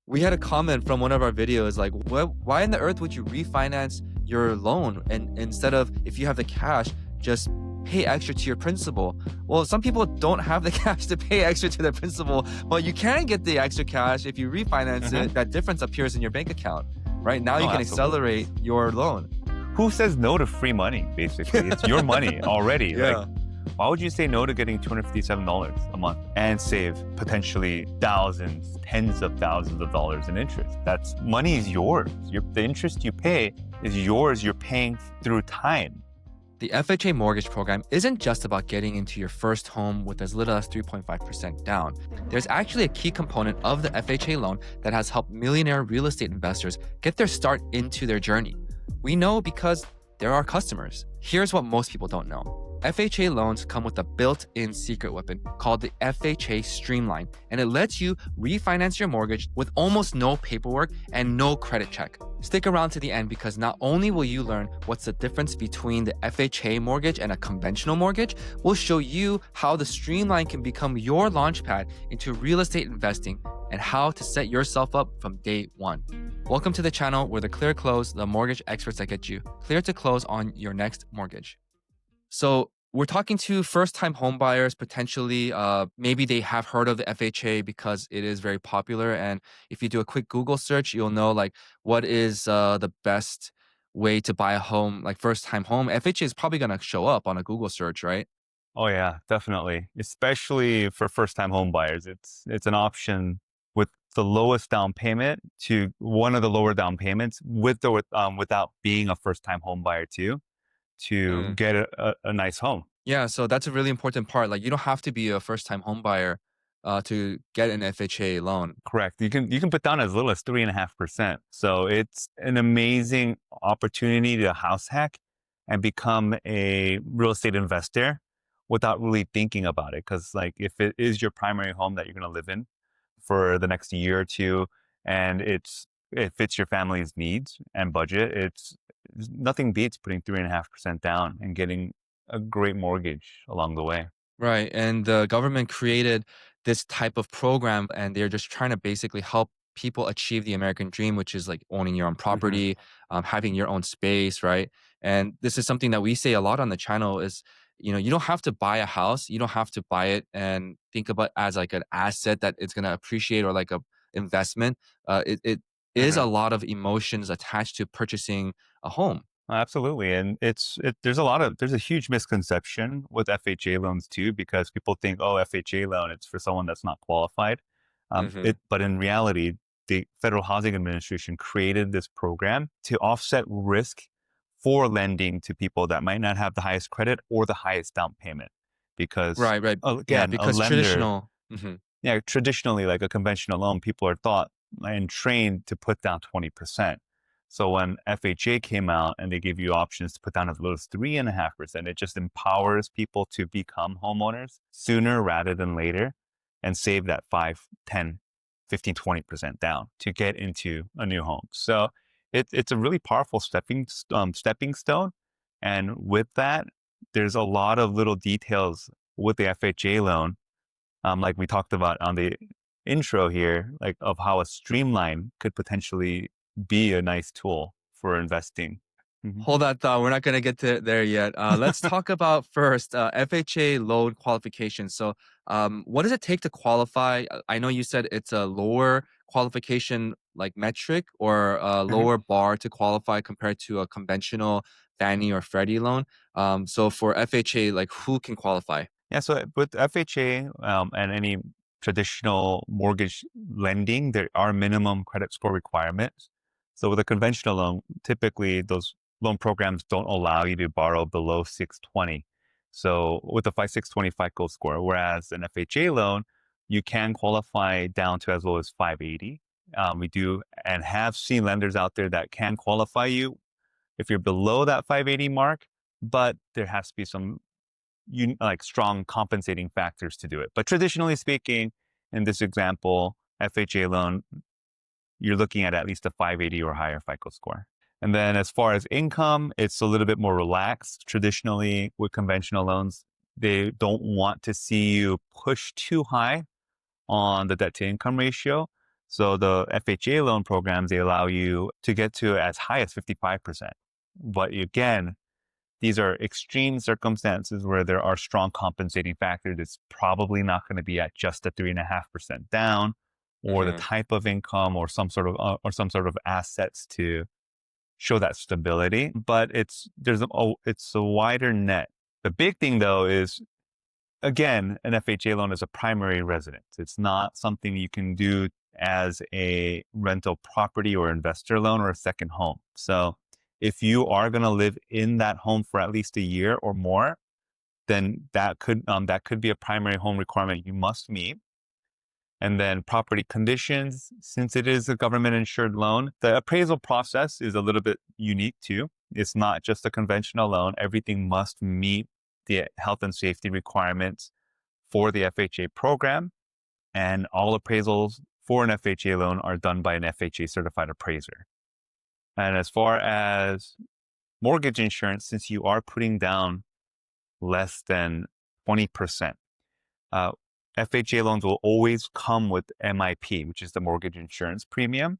We had a comment from one of our videos like, why in the earth would you refinance your loan? And instead of, if you have the cash, just pay extra to your principal. Well, some people don't have the cash to pay extra to their principal, but you can get the extra cash if you refinance it. That difference appears in your bank account. Right now, you can accelerate your loan. Who says no to free money, basically? It's your money already. Yeah. Like, why would you say no to getting $257 a month and save potentially thousands, tens of thousands of dollars in interest? That's money is yours. The interest you pay is yours. You're paying through time. The FHA mortgage program isn't just about getting into your first home with as little as 3.5% down. There's actually a key component of the FHA loan that has helped millionaire real estate investors get their start into their journey. We know because they're our customers. Here's what most people don't know. FHA loans come with a built-in secret weapon called the FHA Streamline, and it lets you refinance your mortgage with almost no paperwork and no credit check. Stick around to the end because not only will you learn what's the difference between the FHA mortgage and a conventional mortgage, we'll show you how the Streamline can become your launchpad into real estate investing and how to set yourself up from day one. Welcome to the channel where the clear close, the mortgage experts that get you clear to close on your next mortgage. So we're talking to first-time homebuyers, potentially. Maybe they have heard of the FHA because it is very popular. And if you do a quick Google search, you'll know like what is the best way to buy a home, like first-time home. FHA is probably going to show up on a Google search, right? Oh yeah, definitely. Especially for first-time home buyers. It's an option with the lowest down payment to one of the lower down payments without being a first-time home buyer too, to get a nice home. Yeah, so that's a really important part. Like you don't have to be a first-time home buyer to get an FHA loan. Correct. You can put down as little as 3.5%. So it's an amazing opportunity to house hack and become a real estate investor without really thinking about it. Because like if it is your primary home that you're going to live in for the next year or two, and it fits your family's needs and budget, nothing beats putting 3.5% down and getting a great mortgage along the way. Right. And the government created this type of program, and they're just trying to basically help people achieve the American dream, which is like owning your own property, having your own space, right? And this is something that we say a lot on the channel is, you don't have to buy a house. You don't have to buy it and think about it as like an asset that it's going to appreciate or like a investment. It is a lot of emotions attached to purchasing a home. Absolutely. And there's a huge misconception with FHA loans too, because people think, oh, FHA loan, it's for someone that's not qualified. But in reality, the Federal Housing Administration created this program to offset risk for lending to people that might not have the highest credit or the highest down payment. Because Right. again, because a lender, traditional. traditionally, like a conventional loan, people are taught and trained to put down 20%. So when FHA came out and they give you options to put down as low as 3.5%, it just empowers people to become homeowners sooner rather than later and save that 5, 10, 15, 20% down to get into a new home. So it's a really powerful stepping stone. And with that, there's a lot of little details with the FHA loan, like we talked about on the intro here, like of how a Streamline could potentially be a nice tool for investing. Hold that thought. We're not going to get to there yet. Let's talk about first FHA loan qualification. So what does it take to qualify? I know you said it's a lower qualification like metric or a lower bar to qualify compared to a conventional Fannie or Freddie loan. So for FHA, like who can qualify? Yeah, so with FHA and any traditional mortgage lending, there are minimum credit score requirements. So with a conventional loan, typically those loan programs don't allow you to borrow below 620. So with a 620 FICO score, whereas an FHA loan, you can qualify down to as low as 580. We do and have seen lenders out there that can qualify you if you're below that 580 mark, but there has to be some strong compensating factors to do it. But traditionally speaking, in this example, FHA loan, you're looking at least a 580 or higher FICO score. And then as far as income, it's a little bit more relaxed. Traditionally, with conventional loans, they don't want to see you push too high on the debt to income ratio. So the FHA loan programs, they allow you to get to as high as 55%. But again, these are extreme circumstances where there are strong compensating factors. It's probably not going to be at just the 3.5% down, or the Mhm. type of income, or some sort of assets to show that stability. But it's a wider net. The big thing though is, again, an FHA loan is a primary residence. It's not something you can do as a rental property or investor loan or a second home. So if you are going to live in that home for at least a year or more, then that could be a primary home requirement you must meet. And then property conditions, since it is a government insured loan, the appraisal process is a little bit unique too. It's not just a conventional loan. Everything must meet the health and safety requirements for the FHA program. And all appraisals for an FHA loan are done by an FHA certified appraiser. And as far as mortgage insurance, since you are putting down less than 20%, uh, FHA loans will always come with MIP, which is the mortgage insurance premium.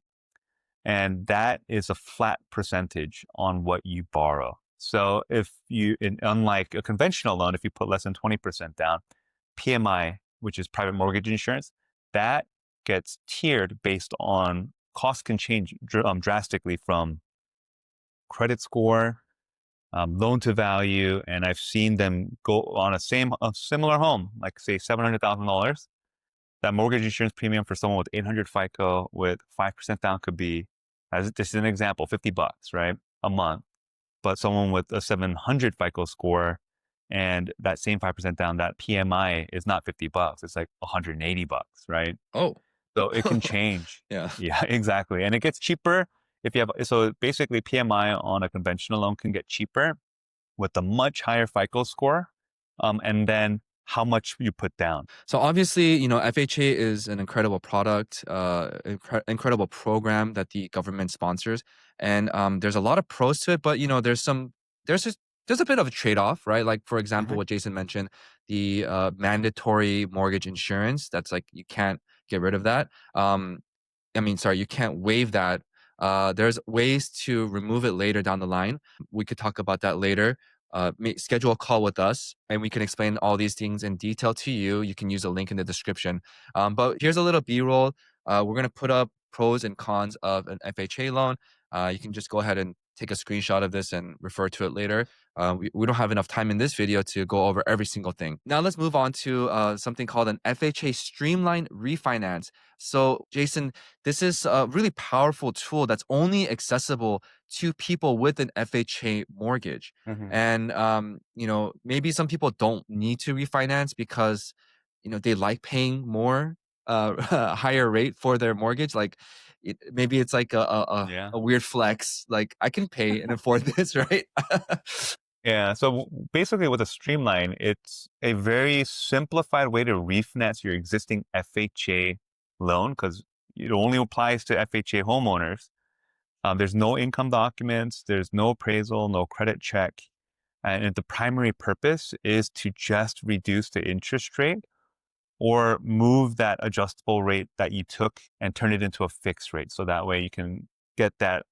And that is a flat percentage on what you borrow. So unlike a conventional loan, if you put less than 20% down, PMI, which is private mortgage insurance, that gets tiered based on cost can change drastically from credit score, loan to value, and I've seen them go on a similar home, like say $700,000. That mortgage insurance premium for someone with 800 FICO with 5% down could be, as this is an example, $50, right, a month. But someone with a 700 FICO score and that same 5% down, that PMI is not $50; it's like $180, right? Oh. So it can change. Yeah. Yeah, exactly. And it gets cheaper if you have, so basically PMI on a conventional loan can get cheaper with a much higher FICO score. And then how much you put down. So obviously, FHA is an incredible product, incredible program that the government sponsors, and there's a lot of pros to it. But there's just there's a bit of a trade off, right? Like for example, Mhm. what Jason mentioned, the mandatory mortgage insurance. That's like you can't get rid of that. I mean, sorry, you can't waive that. There's ways to remove it later down the line. We could talk about that later. Schedule a call with us and we can explain all these things in detail to you. You can use a link in the description. But here's a little B-roll. We're going to put up pros and cons of an FHA loan. You can just go ahead and take a screenshot of this and refer to it later. We don't have enough time in this video to go over every single thing. Now let's move on to something called an FHA Streamline Refinance. So Jason, this is a really powerful tool that's only accessible to people with an FHA mortgage. Mhm. And maybe some people don't need to refinance because they like paying more higher rate for their mortgage. Like maybe it's like Yeah. a weird flex. Like I can pay and afford this, right? Yeah. So basically, with a streamline, it's a very simplified way to refinance your existing FHA loan because it only applies to FHA homeowners. There's no income documents, there's no appraisal, no credit check. And the primary purpose is to just reduce the interest rate or move that adjustable rate that you took and turn it into a fixed rate. So that way you can get that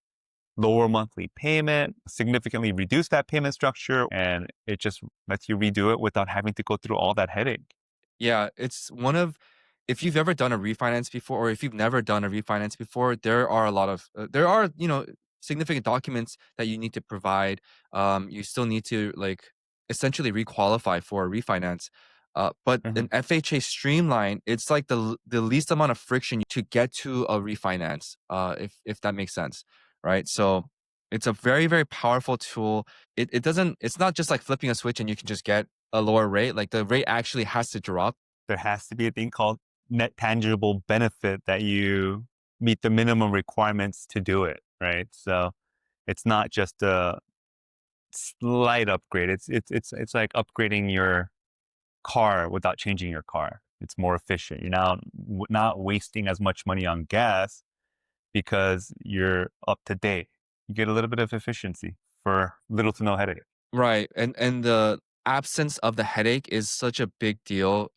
lower monthly payment, significantly reduce that payment structure, and it just lets you redo it without having to go through all that headache. Yeah, it's one of if you've ever done a refinance before or if you've never done a refinance before, there are a lot of there are, significant documents that you need to provide. You still need to like essentially requalify for a refinance. But Mhm. an FHA Streamline, it's like the least amount of friction to get to a refinance, if that makes sense, right? So it's a very, very powerful tool. It's not just like flipping a switch and you can just get a lower rate. Like the rate actually has to drop. There has to be a thing called net tangible benefit that you meet the minimum requirements to do it, right? So it's not just a slight upgrade. It's like upgrading your car without changing your car. It's more efficient. You're now not wasting as much money on gas because you're up to date. You get a little bit of efficiency for little to no headache. Right. And the absence of the headache is such a big deal.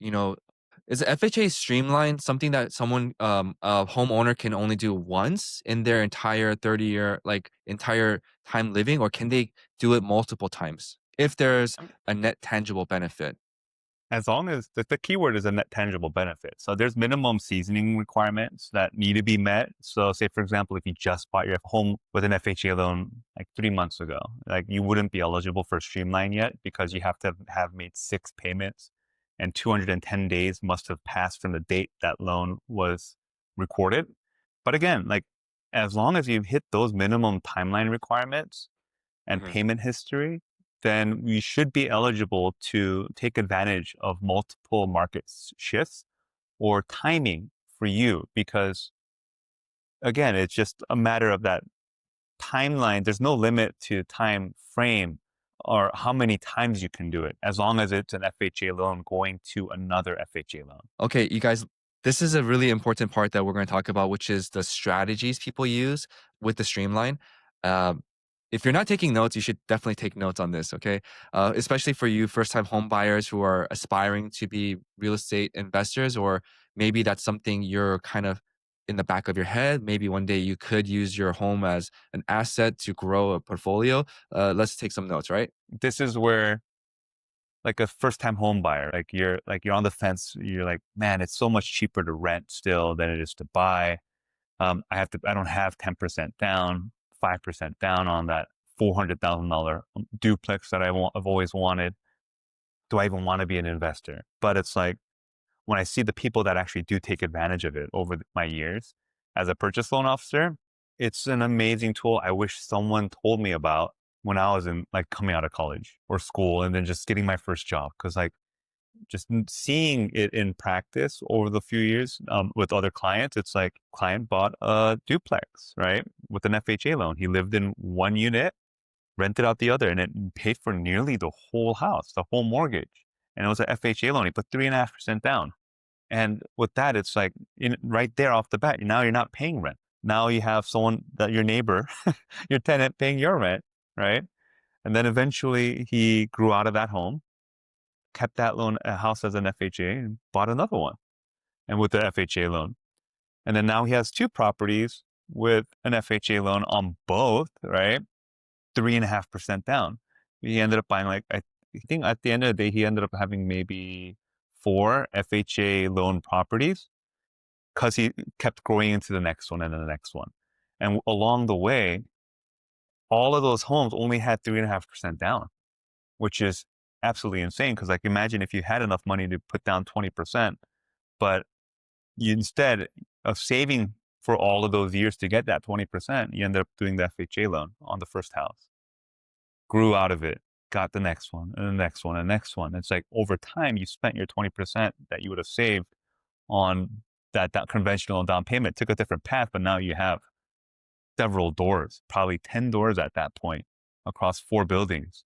Is the FHA Streamline something that someone, a homeowner can only do once in their entire 30-year, like entire time living, or can they do it multiple times if there's a net tangible benefit? As long as the keyword is a net tangible benefit. So there's minimum seasoning requirements that need to be met. So say, for example, if you just bought your home with an FHA loan like 3 months ago, like you wouldn't be eligible for Streamline yet because you have to have made 6 payments and 210 days must have passed from the date that loan was recorded. But again, like as long as you've hit those minimum timeline requirements and Mhm. payment history, then we should be eligible to take advantage of multiple market shifts or timing for you. Because again, it's just a matter of that timeline. There's no limit to time frame or how many times you can do it, as long as it's an FHA loan going to another FHA loan. Okay, you guys, this is a really important part that we're going to talk about, which is the strategies people use with the Streamline. Um, if you're not taking notes, you should definitely take notes on this, okay? Especially for you first time home buyers who are aspiring to be real estate investors, or maybe that's something you're kind of in the back of your head. Maybe one day you could use your home as an asset to grow a portfolio. Let's take some notes, right? This is where like a first time home buyer, you're on the fence. You're like, man, it's so much cheaper to rent still than it is to buy. I don't have 10% down, 5% down on that $400,000 duplex that I've always wanted. Do I even want to be an investor? But it's like when I see the people that actually do take advantage of it over my years as a purchase loan officer, it's an amazing tool. I wish someone told me about when I was in like coming out of college or school and then just getting my first job. Cause like just seeing it in practice over the few years with other clients, it's like client bought a duplex, right? With an FHA loan. He lived in one unit, rented out the other, and it paid for nearly the whole house, the whole mortgage. And it was an FHA loan. He put 3.5% down. And with that, it's like right there off the bat, now you're not paying rent. Now you have someone that your neighbor, your tenant paying your rent, right? And then eventually he grew out of that home, kept that loan house as an FHA and bought another one and with the FHA loan. And then now he has 2 properties with an FHA loan on both, right? 3.5% down. He ended up buying like, I think at the end of the day, he ended up having maybe 4 FHA loan properties because he kept growing into the next one and then the next one. And along the way, all of those homes only had 3.5% down, which is absolutely insane. Because like imagine if you had enough money to put down 20%, but you instead of saving for all of those years to get that 20%, you ended up doing the FHA loan on the first house, grew out of it, got the next one and the next one and the next one. It's like over time, you spent your 20% that you would have saved on that conventional down payment, took a different path, but now you have several doors, probably 10 doors at that point across 4 buildings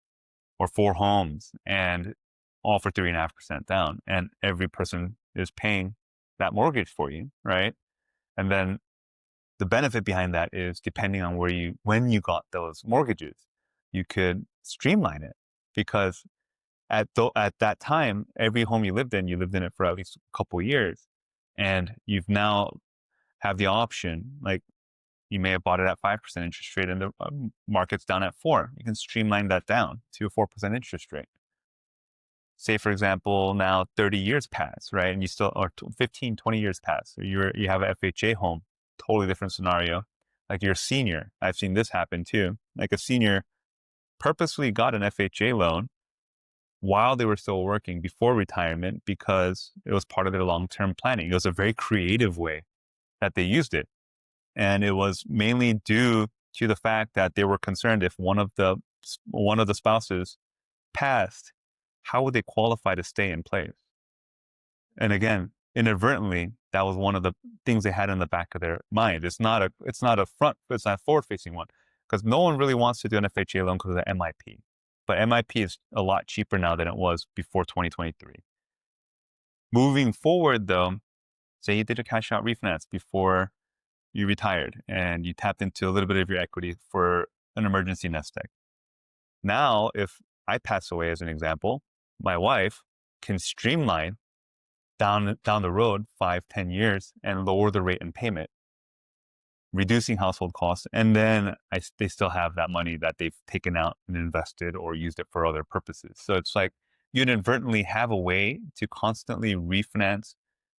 or 4 homes, and all for 3.5% down. And every person is paying that mortgage for you, right? And then the benefit behind that is depending on when you got those mortgages, you could streamline it because at that time, every home you lived in it for at least a couple of years, and you've now have the option, like you may have bought it at 5% interest rate and the market's down at 4. You can streamline that down to a 4% interest rate. Say, for example, now 30 years pass, right? And you still, or 15, 20 years pass. So you have an FHA home, totally different scenario. Like you're a senior. I've seen this happen too. Like a senior purposely got an FHA loan while they were still working before retirement because it was part of their long-term planning. It was a very creative way that they used it. And it was mainly due to the fact that they were concerned if one of the spouses passed, how would they qualify to stay in place? And again, inadvertently, that was one of the things they had in the back of their mind. It's not a forward-facing one, because no one really wants to do an FHA loan because of the MIP. But MIP is a lot cheaper now than it was before 2023. Moving forward, though, say you did a cash out refinance before you retired and you tapped into a little bit of your equity for an emergency nest egg. Now, if I pass away, as an example, my wife can streamline down the road 5-10 years and lower the rate and payment, reducing household costs, and then they still have that money that they've taken out and invested or used it for other purposes. So it's like you inadvertently have a way to constantly refinance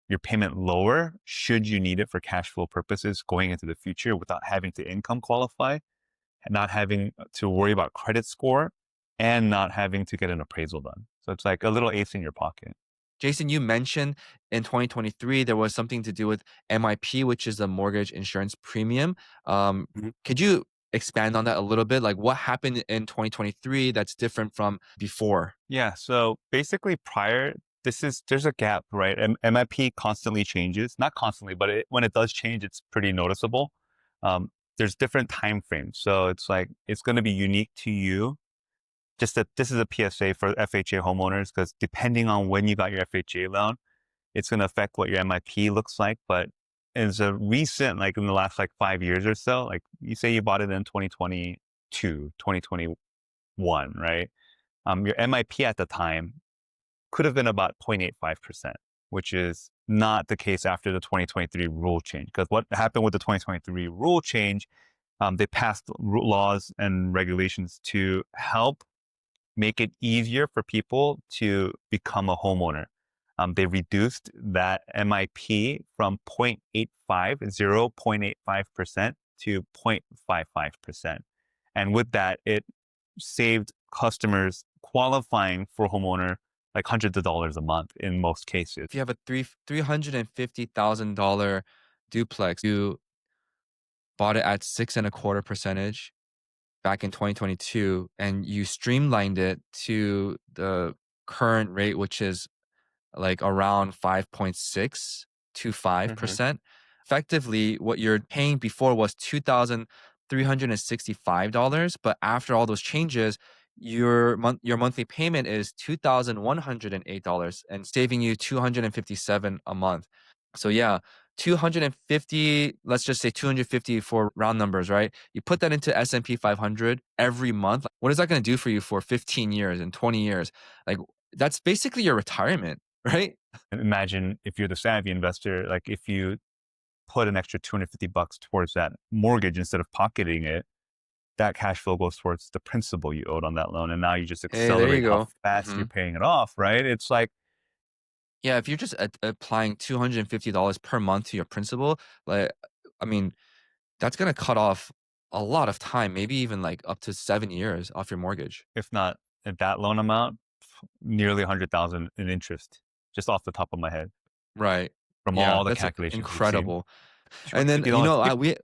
your payment lower should you need it for cash flow purposes going into the future without having to income qualify, not having to worry about credit score, and not having to get an appraisal done. So it's like a little ace in your pocket. Jason, you mentioned in 2023 there was something to do with MIP, which is the mortgage insurance premium. Could you expand on that a little bit? Like what happened in 2023 that's different from before? Yeah. So basically there's a gap, right? MIP constantly changes, not constantly, but when it does change, it's pretty noticeable. There's different time frames. So it's like, it's going to be unique to you. Just that this is a PSA for FHA homeowners, because depending on when you got your FHA loan, it's going to affect what your MIP looks like. But as a recent, like in the last like 5 years or so, like you say you bought it in 2022, 2021, right? Your MIP at the time could have been about 0.85%, which is not the case after the 2023 rule change. Because what happened with the 2023 rule change, they passed laws and regulations to help make it easier for people to become a homeowner. They reduced that MIP from 0.85% to 0.55%. And with that, it saved customers qualifying for a homeowner like hundreds of dollars a month in most cases. If you have a $350,000 duplex, you bought it at 6.25% back in 2022, and you streamlined it to the current rate, which is like around 5.625%. Effectively, what you're paying before was $2,365, but after all those changes, your monthly payment is $2,108 and saving you $257 a month. So yeah, 250, let's just say 250 for round numbers, right? You put that into S&P 500 every month. What is that going to do for you for 15 years and 20 years? Like that's basically your retirement, right? And imagine if you're the savvy investor, like if you put an extra $250 towards that mortgage instead of pocketing it, that cash flow goes towards the principal you owed on that loan. And now you just Hey, there you accelerate how go. fast you're paying it off, right? It's like, Yeah, if you're just applying $250 per month to your principal, like, I mean, that's going to cut off a lot of time, maybe even like up to 7 years off your mortgage. if not at that loan amount, nearly 100,000 in interest, just off the top of my head, Right. from Yeah, all the that's calculations we've seen. incredible. And then, $250.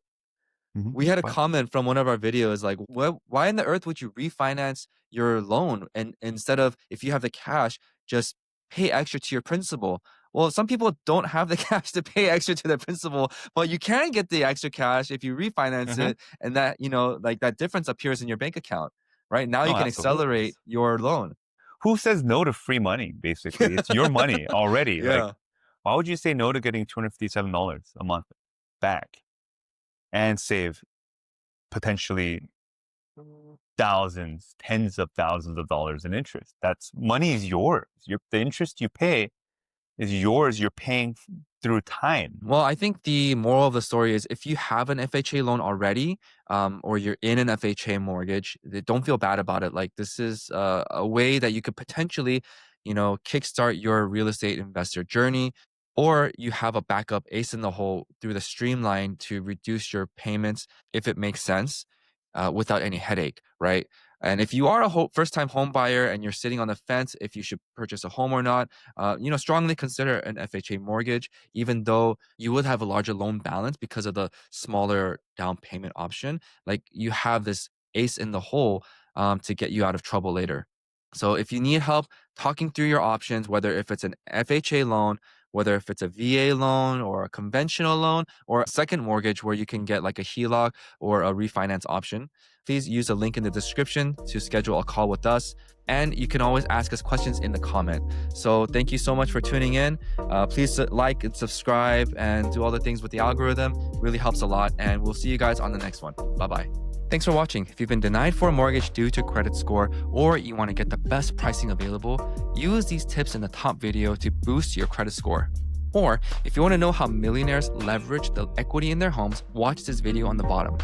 we had a What? comment from one of our videos like, why in the earth would you refinance your loan? And instead of, if you have the cash, just pay extra to your principal. Well, some people don't have the cash to pay extra to their principal, but you can get the extra cash if you refinance it. And that, like that difference appears in your bank account, right? Now you Oh, can absolutely. accelerate your loan. Who says no to free money, basically? It's your money already. Like, Yeah. why would you say no to getting $257 a month back and save potentially thousands, tens of thousands of dollars in interest? That's money is yours. The interest you pay is yours. You're paying through time. Well, I think the moral of the story is if you have an FHA loan already, or you're in an FHA mortgage, don't feel bad about it. Like this is a way that you could potentially, kickstart your real estate investor journey, or you have a backup ace in the hole through the Streamline to reduce your payments if it makes sense, without any headache, right? And if you are a first-time home buyer and you're sitting on the fence if you should purchase a home or not, strongly consider an FHA mortgage, even though you would have a larger loan balance because of the smaller down payment option. Like you have this ace in the hole, to get you out of trouble later. So if you need help talking through your options, whether if it's an FHA loan, whether if it's a VA loan or a conventional loan or a second mortgage where you can get like a HELOC or a refinance option, please use the link in the description to schedule a call with us. And you can always ask us questions in the comment. So thank you so much for tuning in. Please like and subscribe and do all the things with the algorithm. Really helps a lot. And we'll see you guys on the next one. Bye-bye. Thanks for watching. If you've been denied for a mortgage due to credit score or you want to get the best pricing available, use these tips in the top video to boost your credit score. Or if you want to know how millionaires leverage the equity in their homes, watch this video on the bottom.